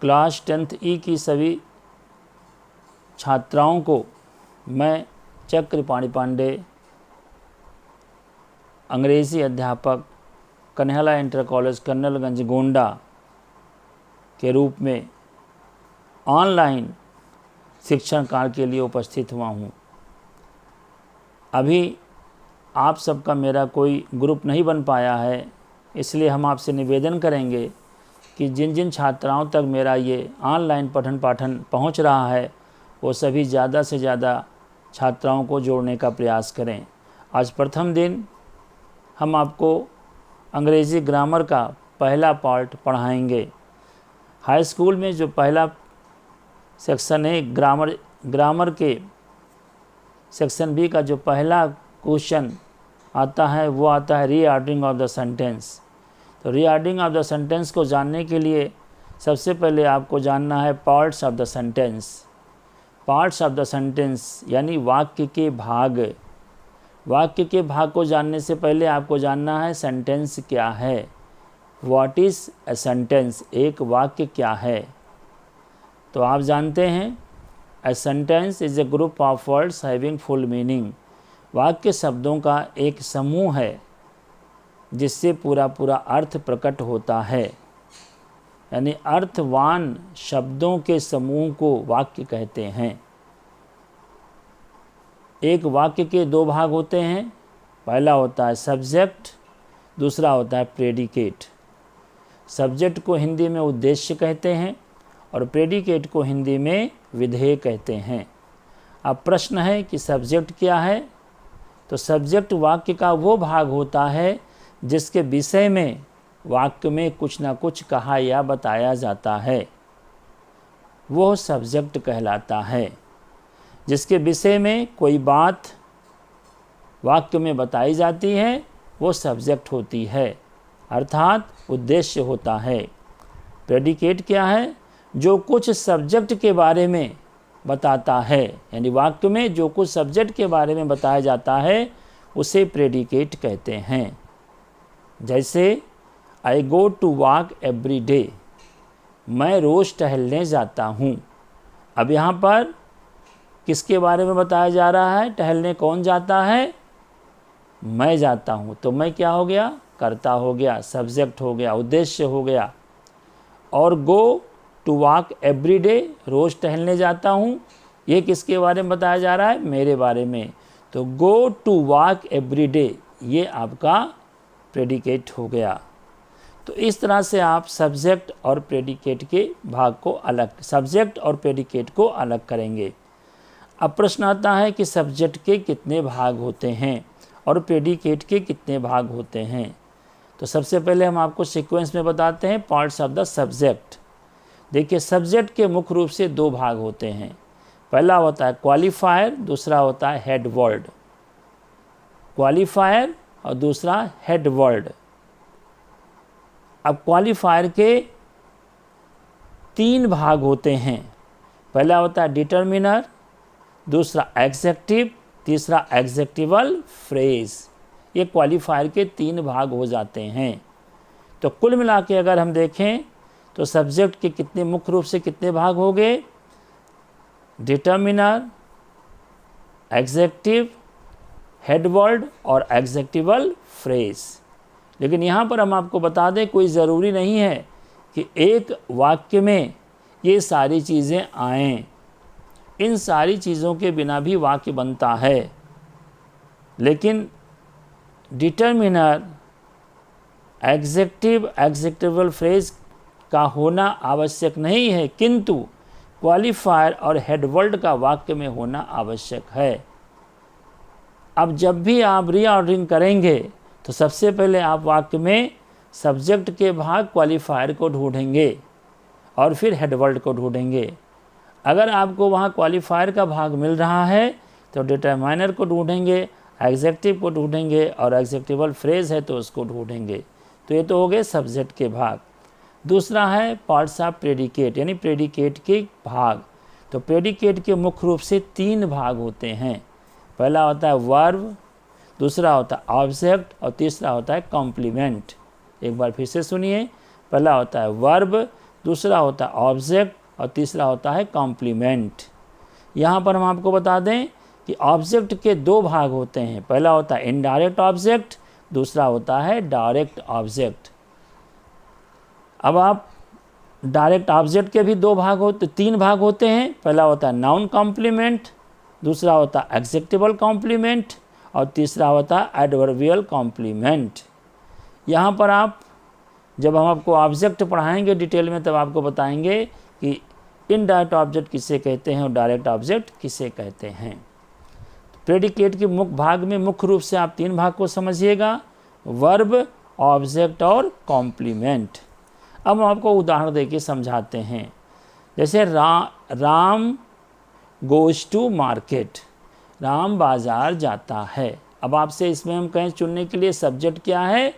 Class 10th ई की सभी छात्राओं को मैं चक्रपाणि पांडे, अंग्रेज़ी अध्यापक, कन्हैया इंटर कॉलेज कर्नलगंज गोंडा के रूप में ऑनलाइन शिक्षण कार्य के लिए उपस्थित हुआ हूँ। अभी आप सबका मेरा कोई ग्रुप नहीं बन पाया है, इसलिए हम आपसे निवेदन करेंगे कि जिन जिन छात्राओं तक मेरा ये ऑनलाइन पठन पाठन पहुंच रहा है वो सभी ज़्यादा से ज़्यादा छात्राओं को जोड़ने का प्रयास करें। आज प्रथम दिन हम आपको अंग्रेज़ी ग्रामर का पहला पार्ट पढ़ाएंगे। हाई स्कूल में जो पहला सेक्शन है ग्रामर के सेक्शन बी का जो पहला क्वेश्चन आता है वो आता है रीऑर्डरिंग ऑफ द सेंटेंस। तो रीऑर्डरिंग ऑफ द सेंटेंस को जानने के लिए सबसे पहले आपको जानना है parts of the sentence. Parts of the sentence यानी वाक्य के भाग। वाक्य के भाग को जानने से पहले आपको जानना है सेंटेंस क्या है। व्हाट इज़ अ सेंटेंस, एक वाक्य क्या है। तो आप जानते हैं a sentence is a group of words having full meaning. वाक्य शब्दों का एक समूह है जिससे पूरा पूरा अर्थ प्रकट होता है, यानी अर्थवान शब्दों के समूह को वाक्य कहते हैं। एक वाक्य के दो भाग होते हैं, पहला होता है सब्जेक्ट, दूसरा होता है प्रेडिकेट। सब्जेक्ट को हिंदी में उद्देश्य कहते हैं और प्रेडिकेट को हिंदी में विधेय कहते हैं। अब प्रश्न है कि सब्जेक्ट क्या है। तो सब्जेक्ट वाक्य का वो भाग होता है जिसके विषय में वाक्य में कुछ ना कुछ कहा या बताया जाता है, वो सब्जेक्ट कहलाता है। जिसके विषय में कोई बात वाक्य में बताई जाती है वो सब्जेक्ट होती है, अर्थात उद्देश्य होता है। प्रेडिकेट क्या है, जो कुछ सब्जेक्ट के बारे में बताता है, यानी वाक्य में जो कुछ सब्जेक्ट के बारे में बताया जाता है उसे प्रेडिकेट कहते हैं। जैसे I go to walk every day, मैं रोज़ टहलने जाता हूँ। अब यहाँ पर किसके बारे में बताया जा रहा है, टहलने कौन जाता है, मैं जाता हूँ। तो मैं क्या हो गया, कर्ता हो गया, सब्जेक्ट हो गया, उद्देश्य हो गया। और go to walk every day, रोज़ टहलने जाता हूँ, ये किसके बारे में बताया जा रहा है, मेरे बारे में। तो go to walk every day ये आपका प्रेडिकेट हो गया। तो इस तरह से आप सब्जेक्ट और प्रेडिकेट के भाग को अलग, सब्जेक्ट और प्रेडिकेट को अलग करेंगे। अब प्रश्न आता है कि सब्जेक्ट के कितने भाग होते हैं और प्रेडिकेट के कितने भाग होते हैं। तो सबसे पहले हम आपको सीक्वेंस में बताते हैं पार्ट्स ऑफ द सब्जेक्ट। देखिए सब्जेक्ट के मुख्य रूप से दो भाग होते हैं, पहला होता है क्वालिफायर, दूसरा होता है हेड वर्ड। क्वालिफायर और दूसरा हेड वर्ड। अब क्वालिफायर के तीन भाग होते हैं, पहला होता है डिटर्मिनर, दूसरा एग्जेक्टिव, तीसरा एग्जेक्टिवल फ्रेज। ये क्वालिफायर के तीन भाग हो जाते हैं। तो कुल मिला के अगर हम देखें तो सब्जेक्ट के कितने मुख्य रूप से कितने भाग हो गए, डिटर्मिनर, एग्जेक्टिव, हेडवर्ड और एग्जेक्टिवल फ्रेज। लेकिन यहाँ पर हम आपको बता दें कोई ज़रूरी नहीं है कि एक वाक्य में ये सारी चीज़ें आएँ। इन सारी चीज़ों के बिना भी वाक्य बनता है, लेकिन डिटर्मिनर, एग्जेक्टिव, एग्जेक्टिवल फ्रेज का होना आवश्यक नहीं है, किंतु क्वालिफायर और हेडवर्ड का वाक्य में होना आवश्यक है। अब जब भी आप रीऑर्डरिंग करेंगे तो सबसे पहले आप वाक्य में सब्जेक्ट के भाग क्वालिफायर को ढूंढेंगे और फिर हेडवर्ड को ढूंढेंगे। अगर आपको वहाँ क्वालिफायर का भाग मिल रहा है तो डिटरमाइनर को ढूंढेंगे, एग्जेक्टिव को ढूंढेंगे और एग्जेक्टिवल फ्रेज है तो उसको ढूंढेंगे। तो ये तो हो गए सब्जेक्ट के भाग। दूसरा है पार्ट्स ऑफ प्रेडिकेट, यानी प्रेडिकेट के भाग। तो प्रेडिकेट के मुख्य रूप से तीन भाग होते हैं, पहला होता है वर्ब, दूसरा होता है ऑब्जेक्ट और तीसरा होता है कॉम्प्लीमेंट। एक बार फिर से सुनिए, पहला होता है वर्ब, दूसरा होता है ऑब्जेक्ट और तीसरा होता है कॉम्प्लीमेंट। यहाँ पर हम आपको बता दें कि ऑब्जेक्ट के दो भाग होते हैं, पहला होता है इनडायरेक्ट ऑब्जेक्ट, दूसरा होता है डायरेक्ट ऑब्जेक्ट। अब आप डायरेक्ट ऑब्जेक्ट के भी तीन भाग होते हैं, पहला होता है नाउन कॉम्प्लीमेंट, दूसरा होता है एडजेक्टिवल कॉम्प्लीमेंट और तीसरा होता है एडवर्बियल कॉम्प्लीमेंट। यहाँ पर आप जब हम आपको ऑब्जेक्ट पढ़ाएंगे डिटेल में तब आपको बताएंगे कि इनडायरेक्ट ऑब्जेक्ट किसे कहते हैं और डायरेक्ट ऑब्जेक्ट किसे कहते हैं। प्रेडिकेट के मुख्य भाग में मुख्य रूप से आप तीन भाग को समझिएगा, वर्ब, ऑब्जेक्ट और कॉम्प्लीमेंट। अब हम आपको उदाहरण देके समझाते हैं। जैसे Ram goes to market, Ram बाज़ार जाता है। अब आपसे इसमें हम कहें चुनने के लिए सब्जेक्ट क्या है,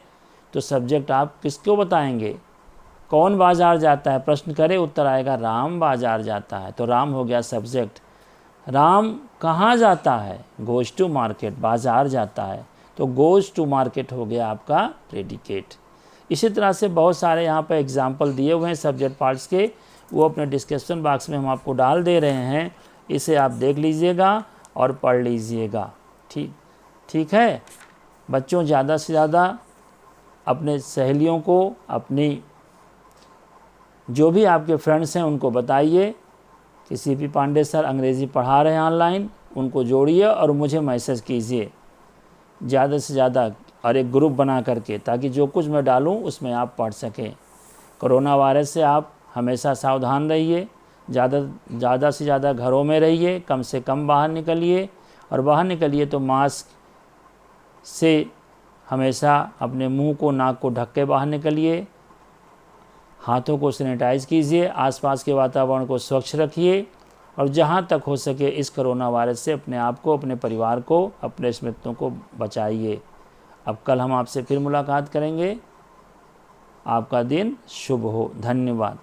तो सब्जेक्ट आप किसको बताएंगे, कौन बाज़ार जाता है, प्रश्न करें उत्तर आएगा राम बाज़ार जाता है, तो राम हो गया सब्जेक्ट। राम कहाँ जाता है, गोज टू मार्केट, बाज़ार जाता है, तो गोज टू मार्केट हो गया आपका प्रेडिकेट। इसी तरह से बहुत सारे यहाँ पर एग्जाम्पल दिए हुए हैं सब्जेक्ट पार्ट्स के, वो अपने डिस्क्रिप्शन बॉक्स में हम आपको डाल दे रहे हैं, इसे आप देख लीजिएगा और पढ़ लीजिएगा। ठीक है बच्चों, ज़्यादा से ज़्यादा अपने सहेलियों को, अपनी जो भी आपके फ्रेंड्स हैं उनको बताइए कि सीपी पांडे सर अंग्रेज़ी पढ़ा रहे हैं ऑनलाइन, उनको जोड़िए और मुझे मैसेज कीजिए ज़्यादा से ज़्यादा और एक ग्रुप बना करके, ताकि जो कुछ मैं डालूं उसमें आप पढ़ सकें। कोरोना वायरस से आप हमेशा सावधान रहिए, ज़्यादा से ज़्यादा घरों में रहिए, कम से कम बाहर निकलिए, और बाहर निकलिए तो मास्क से हमेशा अपने मुंह को, नाक को ढक के बाहर निकलिए, हाथों को सैनिटाइज कीजिए, आसपास के वातावरण को स्वच्छ रखिए, और जहाँ तक हो सके इस कोरोना वायरस से अपने आप को, अपने परिवार को, अपने मित्रों को बचाइए। अब कल हम आपसे फिर मुलाकात करेंगे। आपका दिन शुभ हो। धन्यवाद।